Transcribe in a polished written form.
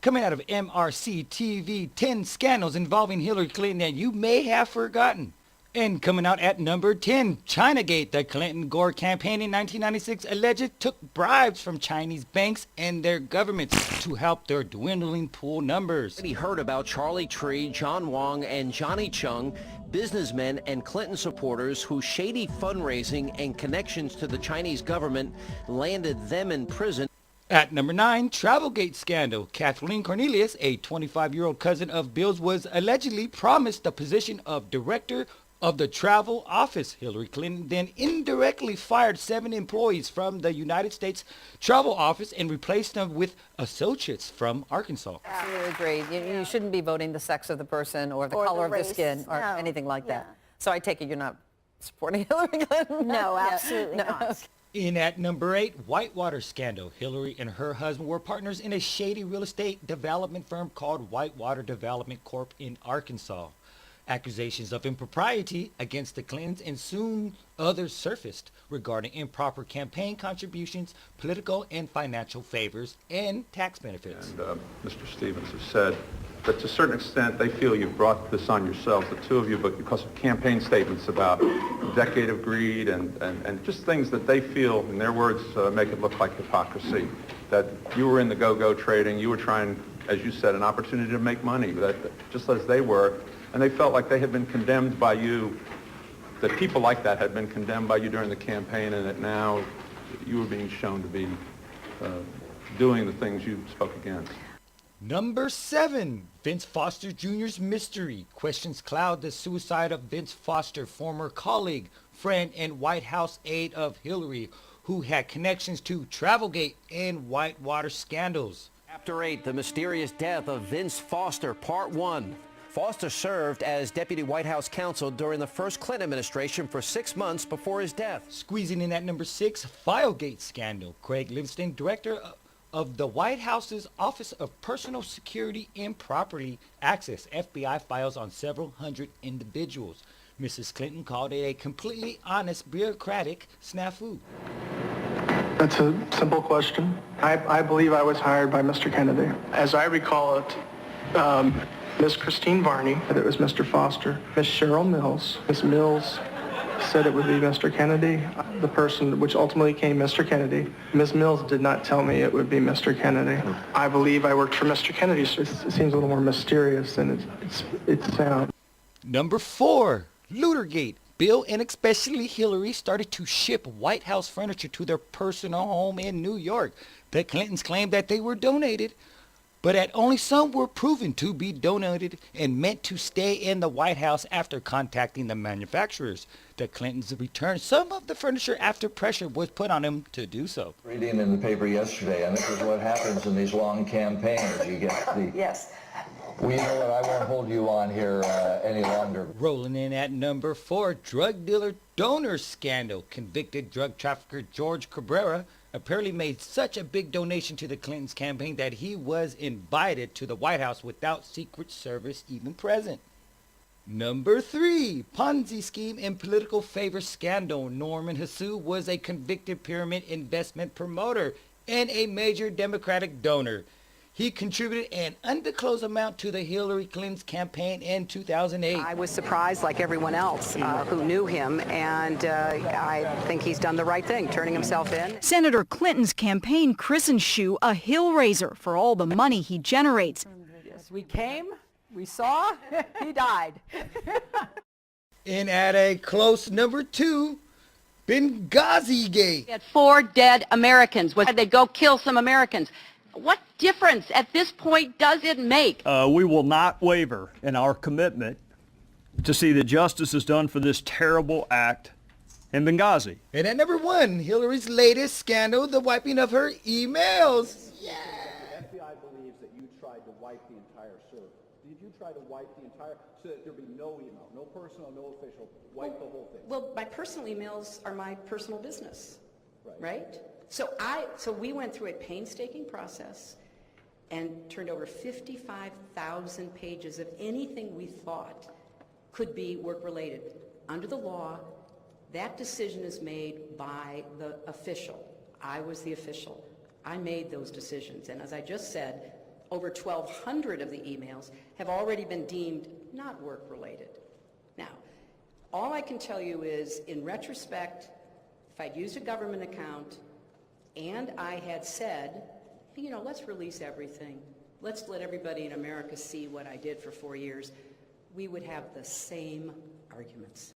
Coming out of MRC TV, 10 scandals involving Hillary Clinton that you may have forgotten. And coming out at number 10, Chinagate. The Clinton-Gore campaign in 1996 alleged took bribes from Chinese banks and their governments to help their dwindling pool numbers. We heard about Charlie Tree, John Wong, and Johnny Chung, businessmen and Clinton supporters whose shady fundraising and connections to the Chinese government landed them in prison. At number 9, Travelgate scandal. Kathleen Cornelius, a 25-year-old cousin of Bill's, was allegedly promised the position of director of the travel office. Hillary Clinton then indirectly fired 7 employees from the United States Travel Office and replaced them with associates from Arkansas. Absolutely agreed. You shouldn't be voting the sex of the person or the color of the skin or anything like that. So I take it you're not supporting Hillary Clinton? No, absolutely not. In at number 8, Whitewater Scandal. Hillary and her husband were partners in a shady real estate development firm called Whitewater Development Corp. In Arkansas. Accusations of impropriety against the Clintons and soon others surfaced regarding improper campaign contributions, political and financial favors, and tax benefits. And Mr. Stevens has said that to a certain extent they feel you've brought this on yourselves, the two of you, but because of campaign statements about a decade of greed and just things that they feel, in their words, make it look like hypocrisy. That you were in the go-go trading, you were trying, as you said, an opportunity to make money, that just as they were, and they felt like they had been condemned by you, that people like that had been condemned by you during the campaign, and that now you were being shown to be doing the things you spoke against. Number 7, Vince Foster Jr.'s mystery. Questions cloud the suicide of Vince Foster, former colleague, friend, and White House aide of Hillary, who had connections to Travelgate and Whitewater scandals. Chapter 8, The Mysterious Death of Vince Foster, Part 1. Foster served as Deputy White House Counsel during the first Clinton administration for 6 months before his death. Squeezing in at number 6, Filegate scandal. Craig Livingston, director of the White House's Office of Personal Security and Property Access, FBI files on several hundred individuals. Mrs. Clinton called it a completely honest bureaucratic snafu. That's a simple question. I believe I was hired by Mr. Kennedy. As I recall it, Miss Christine Varney said it was Mr. Foster. Miss Cheryl Mills. Miss Mills said it would be Mr. Kennedy, the person which ultimately became Mr. Kennedy. Miss Mills did not tell me it would be Mr. Kennedy. I believe I worked for Mr. Kennedy, so it seems a little more mysterious than it sounds. Number 4, Lootergate. Bill and especially Hillary started to ship White House furniture to their personal home in New York. The Clintons claimed that they were donated, but that only some were proven to be donated and meant to stay in the White House after contacting the manufacturers. The Clintons returned some of the furniture after pressure was put on them to do so. Reading in the paper yesterday, and this is what happens in these long campaigns. You get the... Yes. Well, you know what? I won't hold you on here any longer. Rolling in at number 4, drug dealer donor scandal. Convicted drug trafficker George Cabrera apparently made such a big donation to the Clintons campaign that he was invited to the White House without Secret Service even present. Number 3, Ponzi scheme and political favor scandal. Norman Hsu was a convicted pyramid investment promoter and a major Democratic donor. He contributed an undisclosed amount to the Hillary Clinton's campaign in 2008. I was surprised, like everyone else who knew him, and I think he's done the right thing, turning himself in. Senator Clinton's campaign christened Hsu a hill raiser for all the money he generates. Yes, we came, we saw, he died. And at a close number 2, Benghazi Gate. We had 4 dead Americans. They'd go kill some Americans. What difference at this point does it make? We will not waver in our commitment to see that justice is done for this terrible act in Benghazi. And at number 1, Hillary's latest scandal, the wiping of her emails. Yeah. The FBI believes that you tried to wipe the entire server. Did you try to wipe the entire, so that there be no email, no personal, no official, wipe the whole thing? Well, my personal emails are my personal business, right? So we went through a painstaking process and turned over 55,000 pages of anything we thought could be work-related. Under the law, that decision is made by the official. I was the official. I made those decisions. And as I just said, over 1,200 of the emails have already been deemed not work-related. Now, all I can tell you is, in retrospect, if I'd used a government account and I had said, you know, let's release everything, let's let everybody in America see what I did for 4 years, we would have the same arguments.